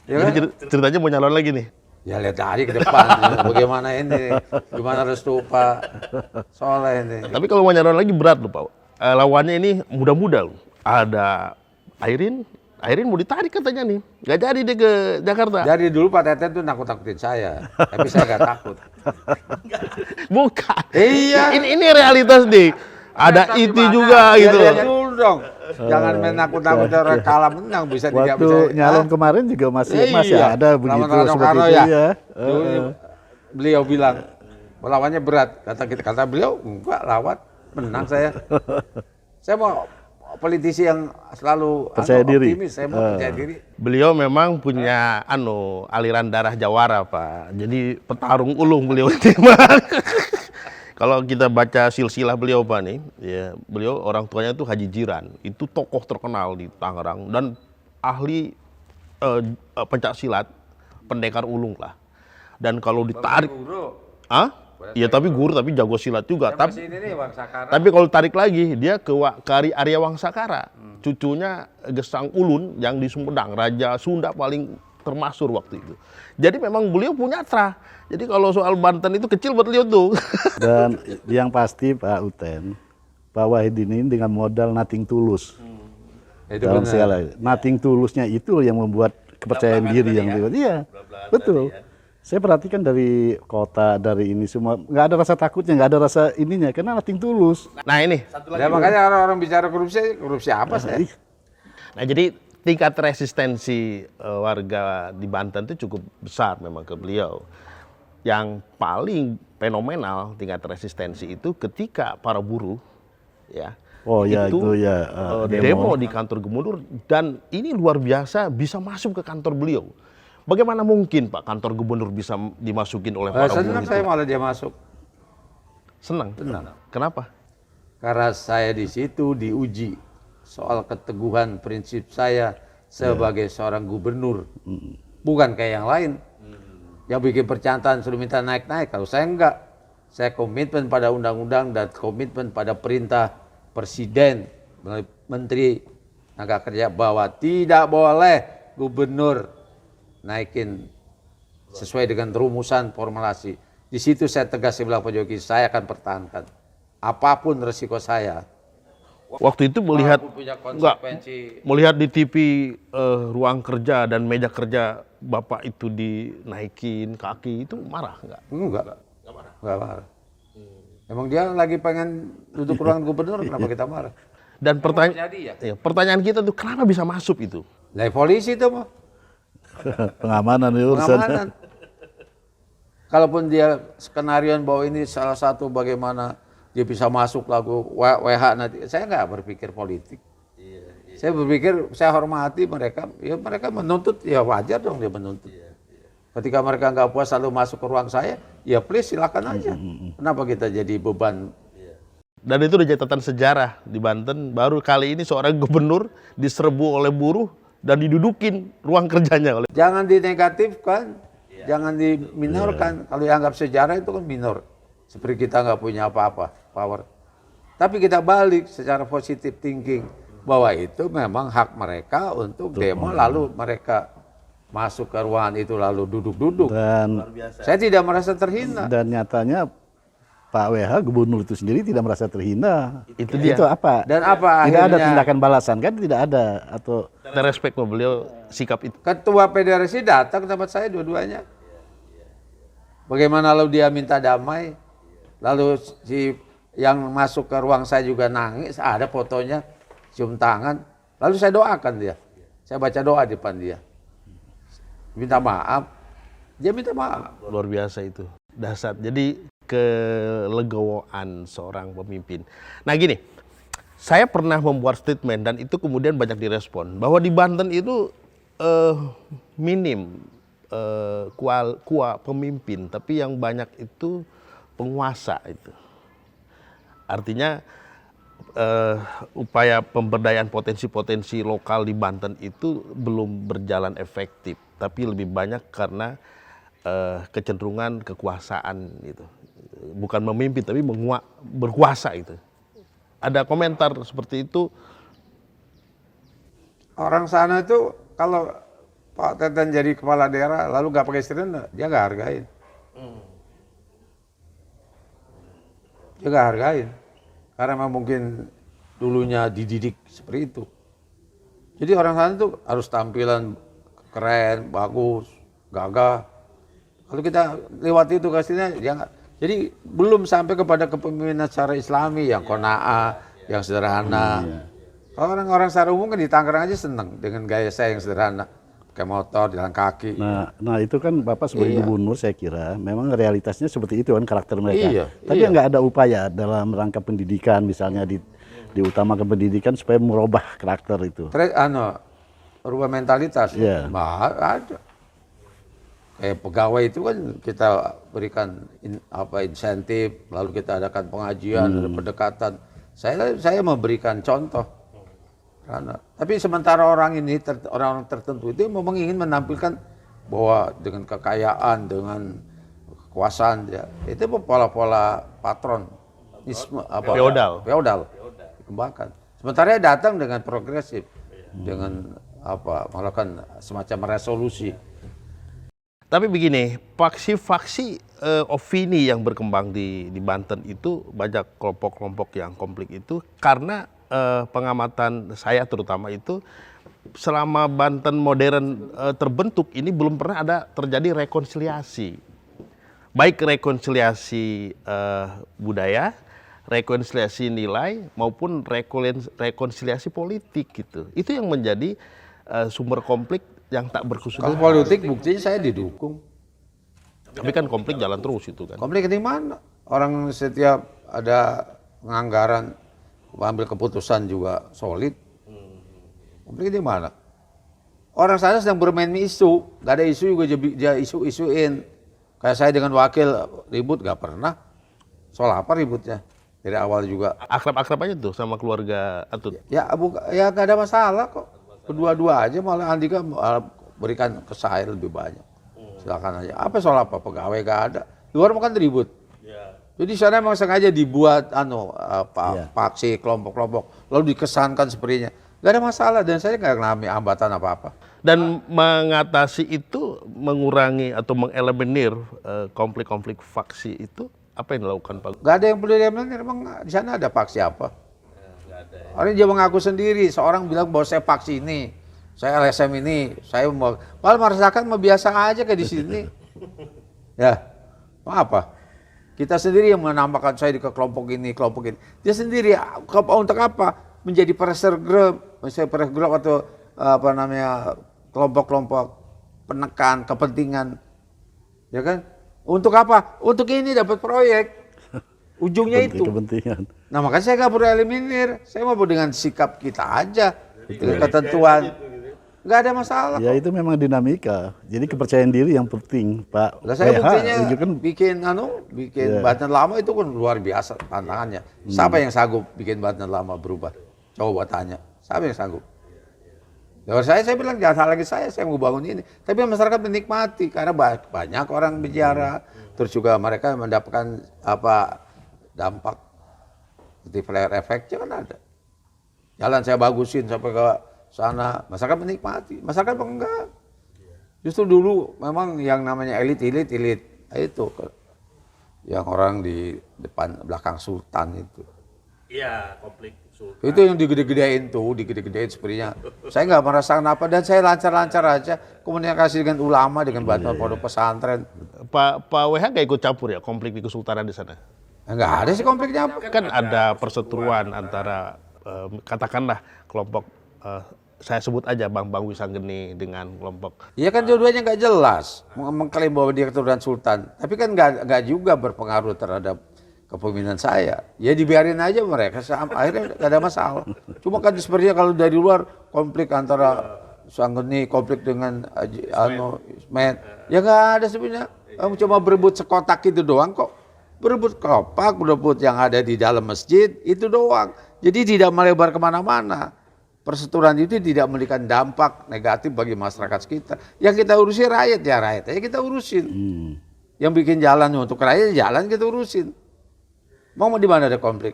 Ya Jadi kan? ceritanya mau nyalon lagi nih. Ya lihat aja ke depan, bagaimana ini, gimana restu Pak Soleh ini. Tapi kalau mau nyalon lagi berat loh Pak. Lawannya ini muda-muda loh. Ada Airin, Airin mau ditarik katanya nih. Nggak jadi dia ke Jakarta. Dari dulu Pak Teten tuh nakut-nakutin saya, tapi saya nggak takut. Bukan. Iya. Ini realitas nih. Ada Tapi IT mana? juga Ya, gitu. lihat dulu dong. Jangan main nakut-nakut orang kalah menang bisa tidak bisa. Waktu nyalon kemarin juga masih Iya. ada begitu Lawan seperti Soekarno itu ya. ya. Dulu beliau bilang lawannya berat. Kata beliau enggak, lawan menang saya. Saya mau politisi yang selalu Percaya diri. optimis, saya mau percaya diri. Beliau memang punya aliran darah Jawara Pak. Jadi petarung ulung beliau ini. Kalau kita baca silsilah beliau Pak nih, ya beliau orang tuanya itu Haji Jiran, itu tokoh terkenal di Tangerang dan ahli pencak silat, pendekar ulung lah. Dan kalau ditarik, Iya tapi guru tapi jago silat juga. Tapi kalau tarik lagi dia ke Arya Wangsakara, cucunya Gesang Ulun yang di Sumedang, Raja Sunda paling termasyhur waktu itu. Jadi memang beliau punya trah. Jadi kalau soal Banten itu kecil buat beliau tuh. Dan yang pasti Pak Uten, Pak Wahidin ini dengan modal nothing tulus. Itu Dalam benar. segala, nothing tulusnya itu yang membuat kepercayaan diri yang hebat. Iya, betul. Saya perhatikan dari kota, dari ini semua, nggak ada rasa takutnya, nggak ada rasa ininya, karena nothing tulus. Nah ini, Ya makanya orang-orang bicara korupsi apa saya? nah jadi tingkat resistensi warga di Banten itu cukup besar memang ke beliau. Yang paling fenomenal tingkat resistensi itu ketika para buruh ya Oh ya itu ya demo di kantor gubernur dan ini luar biasa bisa masuk ke kantor beliau. Bagaimana mungkin Pak kantor gubernur bisa dimasukin oleh para buruh? Senang saya malah dia masuk. Senang. Kenapa? Karena saya di situ diuji soal keteguhan prinsip saya sebagai seorang gubernur. Bukan kayak yang lain. Yang bikin percantan suruh minta naik-naik. Kalau saya enggak. Saya komitmen pada undang-undang dan komitmen pada perintah presiden melalui menteri tenaga kerja bahwa tidak boleh gubernur naikin sesuai dengan rumusan formulasi. Di situ saya tegas bilang Pak Jokowi, saya akan pertahankan apapun resiko saya. Waktu itu melihat Punya enggak konsekuensi. melihat di TV ruang kerja dan meja kerja Bapak itu dinaikin kaki itu marah enggak? Enggak marah. Emang dia lagi pengen duduk ruangan gubernur, kenapa kita marah? Dan pertanyaan kita tuh kenapa bisa masuk itu? Lah polisi itu mah pengamanan itu urusan. pengamanan. Kalaupun dia skenarioan bahwa ini salah satu bagaimana dia bisa masuk lagu WH nanti, saya nggak berpikir politik. Saya berpikir, saya hormati mereka, ya mereka menuntut, ya wajar dong dia menuntut. Ketika mereka nggak puas lalu masuk ke ruang saya, ya please silakan aja. Kenapa kita jadi beban? Dan itu udah catatan sejarah di Banten. Baru kali ini seorang gubernur diserbu oleh buruh dan didudukin ruang kerjanya oleh. Jangan dinegatifkan, jangan diminorkan. Kalau dianggap sejarah itu kan minor. Seperti kita nggak punya apa-apa, power. Tapi kita balik secara positive thinking bahwa itu memang hak mereka untuk demo lalu mereka masuk ke ruangan itu lalu duduk-duduk. Dan Saya tidak merasa terhina. dan nyatanya Pak WH gubernur itu sendiri tidak merasa terhina. Itu dia. Itu apa? Dan apa Tidak ada akhirnya? tindakan balasan kan tidak ada atau Kita respect sama beliau sikap itu. Ketua PDRC datang ke tempat saya dua-duanya. Bagaimana lalu dia minta damai, lalu si yang masuk ke ruang saya juga nangis, ada fotonya, cium tangan, lalu saya doakan dia. Saya baca doa di depan dia. Minta maaf, dia minta maaf. Luar biasa itu. Dahsyat. Jadi kelegowoan seorang pemimpin. Nah gini, saya pernah membuat statement dan itu kemudian banyak direspon bahwa di Banten itu minim pemimpin, tapi yang banyak itu penguasa itu. Artinya upaya pemberdayaan potensi-potensi lokal di Banten itu belum berjalan efektif, tapi lebih banyak karena kecenderungan kekuasaan itu. Bukan memimpin tapi berkuasa itu. Ada komentar seperti itu? Orang sana itu kalau Pak Teten jadi kepala daerah lalu nggak pakai sirene, dia nggak hargain. Dia nggak hargain. Karena memang mungkin dulunya dididik seperti itu. Jadi orang sana tuh harus tampilan keren, bagus, gagah. Kalau kita lewati itu kasihnya, dia nggak. Jadi belum sampai kepada kepemimpinan secara Islami yang qanaah, yang sederhana. Kalau orang-orang secara umum kan di Tangerang aja seneng dengan gaya saya yang sederhana, pakai motor, jalan kaki. Nah itu kan Bapak sebagai gubernur saya kira memang realitasnya seperti itu kan karakter mereka. Iya, Tapi nggak ada upaya dalam rangka pendidikan misalnya diutamakan pendidikan supaya merubah karakter itu. Rubah mentalitas. Iya. Nggak ada. Kayak pegawai itu kan kita berikan insentif, lalu kita adakan pengajian, ada pendekatan. Saya memberikan contoh. Tapi sementara orang ini, orang-orang tertentu itu memang ingin menampilkan bahwa dengan kekayaan, dengan kekuasaan, ya, itu pola-pola patronisme, feodal dikembangkan. Sementara dia datang dengan progresif, dengan melakukan semacam resolusi. Tapi begini, faksi-faksi opini yang berkembang di Banten itu banyak kelompok-kelompok yang konflik itu karena pengamatan saya terutama itu selama Banten modern terbentuk ini belum pernah ada terjadi rekonsiliasi. Baik rekonsiliasi budaya, rekonsiliasi nilai maupun rekonsiliasi politik gitu. Itu yang menjadi sumber konflik yang tak berkesudahan. Kalau politik buktinya saya didukung. Tapi kan konflik jalan terus itu kan. Konflik di mana? Orang setiap ada penganggaran, ambil keputusan juga solid. Konflik di mana? Orang sana sedang bermain isu, nggak ada isu juga dia isu-isuin. Kayak saya dengan wakil ribut nggak pernah. Soal apa ributnya? Dari awal juga. Akrab-akrab aja tuh sama keluarga Atut. Ya nggak ada masalah kok. Kedua-dua aja, malah Andika berikan ke saya lebih banyak. Silakan aja. Apa soal apa? Pegawai gak ada. Luar makan ribut. Jadi sana memang sengaja dibuat paksi kelompok-kelompok, lalu dikesankan sepertinya. Gak ada masalah dan saya nggak mengalami hambatan apa-apa. Dan mengatasi itu, mengurangi atau mengeliminir konflik-konflik faksi itu, apa yang dilakukan Pak? Gak ada yang perlu dieliminir. Emang di sana ada faksi apa? Orang dia mengaku sendiri, seorang bilang bahwa saya faksi ini, saya LSM ini, saya mau, malah merasakan biasa aja kayak di sini. Ya, mau apa? Kita sendiri yang menambahkan saya di kelompok ini. Dia sendiri untuk apa? Menjadi pressure group atau kelompok-kelompok penekan kepentingan, ya kan? Untuk apa? Untuk ini dapat proyek. Ujungnya itu. Kepentingan. Nah makanya saya nggak perlu eliminir, saya mau dengan sikap kita aja, dengan ketentuan, nggak ada masalah. Ya itu memang dinamika, jadi kepercayaan diri yang penting Pak. Lah saya buktinya kan bikin Banten lama itu kan luar biasa tantangannya. Siapa yang sanggup bikin Banten lama berubah? Coba tanya, siapa yang sanggup? Dari saya bilang jangan salah lagi saya mau bangun ini. Tapi masyarakat menikmati karena banyak orang bicara, terus juga mereka mendapatkan dampak seperti flare effect kan ada. Jalan saya bagusin sampai ke sana, masyarakat menikmati. Masyarakat enggak. Justru dulu memang yang namanya elit itu yang orang di depan belakang sultan itu. Iya, konflik sultan. Itu yang digede-gedein sepertinya. Saya nggak merasakan apa dan saya lancar-lancar aja komunikasi dengan ulama, dengan bantuan pondok pesantren. Pak WH nggak ikut campur ya konflik di kesultanan di sana? Nggak ada sih konfliknya apa. Kan ada perseteruan antara katakanlah kelompok saya sebut aja Bang Wisanggeni dengan kelompok. Iya kan dua-duanya nggak jelas mengklaim bahwa dia keturunan sultan, tapi kan nggak juga berpengaruh terhadap kepemimpinan saya. Ya dibiarin aja mereka, akhirnya nggak ada masalah. Cuma kan sepertinya kalau dari luar konflik antara Wisanggeni, konflik dengan Ismet, ya nggak ada sebenarnya. Cuma berebut sekotak itu doang kok. Berebut kopak, berebut yang ada di dalam masjid, itu doang. Jadi tidak melebar kemana-mana. Perseturuan itu tidak memberikan dampak negatif bagi masyarakat kita. Yang kita urusi rakyat aja kita urusin. Yang bikin jalan untuk rakyat, jalan kita urusin. Mau di mana ada konflik?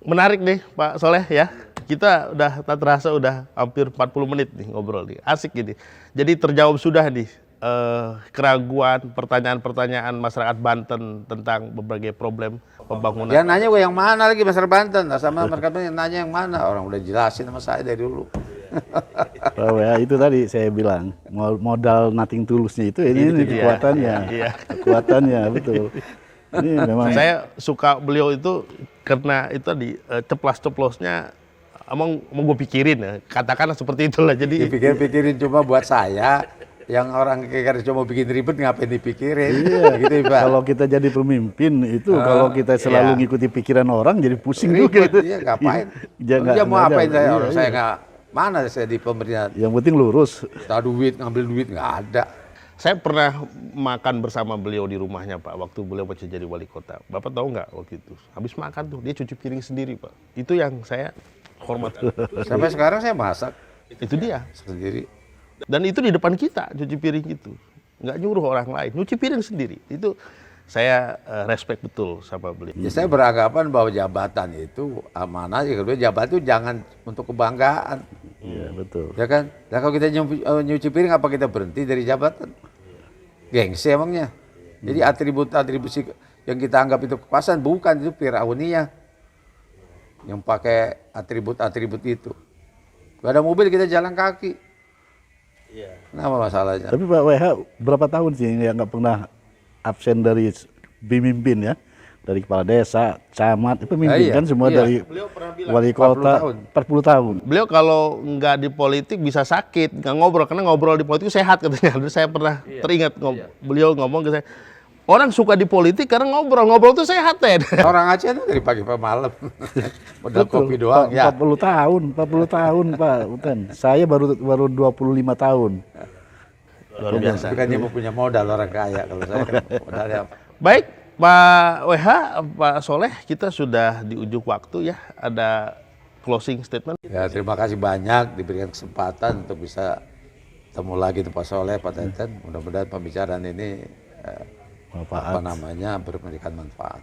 Menarik nih Pak Soleh ya. Kita udah tak terasa udah hampir 40 menit nih ngobrol nih. Asik gini. Jadi terjawab sudah nih keraguan, pertanyaan-pertanyaan masyarakat Banten tentang berbagai problem pembangunan. Yang nanya gue yang mana lagi masyarakat Banten, sama mereka yang nanya yang mana, orang udah jelasin sama saya dari dulu. Pak WH itu tadi saya bilang modal nothing tulusnya itu ini dia. kekuatannya, Iya. kekuatannya betul. Ini memang Saya suka beliau itu karena itu tadi ceplas-ceplosnya emang mau gue pikirin ya, katakanlah seperti itulah. Jadi Dipikir-pikirin cuma buat saya, yang orang kayak cuma bikin ribet ngapain dipikirin, iya, gitu Pak. kalau kita jadi pemimpin itu kalau kita selalu iya. ngikuti pikiran orang jadi pusing juga Ribet, itu. iya ngapain? Iya, Dia mau nggak apain ada. saya, Iya, orang iya. saya nggak, mana saya di pemerintahan, Yang penting lurus. tahu duit, ngambil duit, nggak ada. saya pernah makan bersama beliau di rumahnya Pak, waktu beliau masih jadi wali kota. Bapak tahu nggak waktu itu? Habis makan tuh dia cuci piring sendiri Pak. Itu yang saya hormati. Sampai sekarang saya masak Itu dia. sendiri. Dan itu di depan kita cuci piring itu. Nggak nyuruh orang lain, nyuci piring sendiri. Itu saya respect betul sama beliau. Ya, saya beranggapan bahwa jabatan itu amanah, ya kedua jabatan itu jangan untuk kebanggaan. Iya, betul. Ya kan? Nah kalau kita nyuci piring apa kita berhenti dari jabatan? Gengsi emangnya. Jadi atribut-atribusi yang kita anggap itu kekuasaan bukan, itu Firauniyah. Yang pakai atribut-atribut itu. Gak ada mobil kita jalan kaki. Kenapa masalahnya? Tapi Pak WH berapa tahun sih yang nggak pernah absen dari pemimpin ya? Dari kepala desa, camat, pemimpin iya, kan semua iya. dari Beliau pernah bilang, wali 40 kota tahun. 40 tahun. Beliau kalau nggak di politik bisa sakit, nggak ngobrol. Karena ngobrol di politik sehat katanya. Dulu saya pernah teringat beliau ngomong ke saya, orang suka di politik karena ngobrol tuh sehat ya. Orang Aceh itu dari pagi sampai malam. Modal kopi doang. Pak, Ya. 40 tahun Pak Utan. Saya baru 25 tahun. Luar biasa. Tapi kan dia mau punya modal orang kaya. Kalau saya kan modalnya apa? Baik, Pak WH, Pak Soleh, kita sudah di ujung waktu ya. Ada closing statement. Ya, terima kasih banyak diberikan kesempatan untuk bisa ketemu lagi Pak Soleh, Pak Teten. Mudah-mudahan pembicaraan ini Manfaat. memberikan manfaat.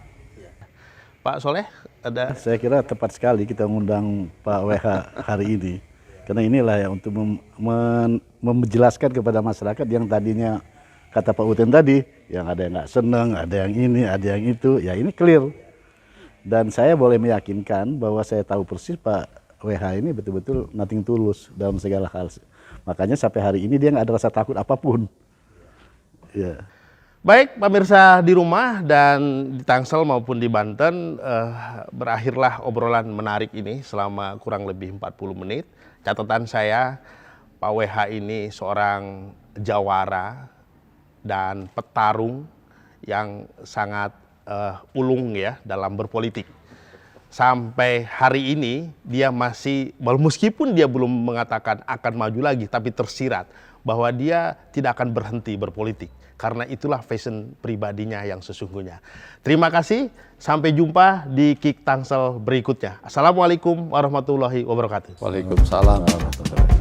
Pak Soleh, ada Saya kira tepat sekali kita ngundang Pak WH hari ini. Karena inilah ya untuk menjelaskan kepada masyarakat yang tadinya kata Pak Uten tadi, yang ada yang nggak senang, ada yang ini, ada yang itu, ya ini clear. Dan saya boleh meyakinkan bahwa saya tahu persis Pak WH ini betul-betul nothing tulus dalam segala hal. Makanya sampai hari ini dia nggak ada rasa takut apapun. Ya. baik, pemirsa di rumah dan di Tangsel maupun di Banten, berakhirlah obrolan menarik ini selama kurang lebih 40 menit. Catatan saya, Pak WH ini seorang jawara dan petarung yang sangat ulung ya dalam berpolitik. Sampai hari ini dia masih, meskipun dia belum mengatakan akan maju lagi, tapi tersirat bahwa dia tidak akan berhenti berpolitik. Karena itulah passion pribadinya yang sesungguhnya. Terima kasih, sampai jumpa di Kick Tangsel berikutnya. Assalamualaikum warahmatullahi wabarakatuh. Waalaikumsalam warahmatullahi wabarakatuh.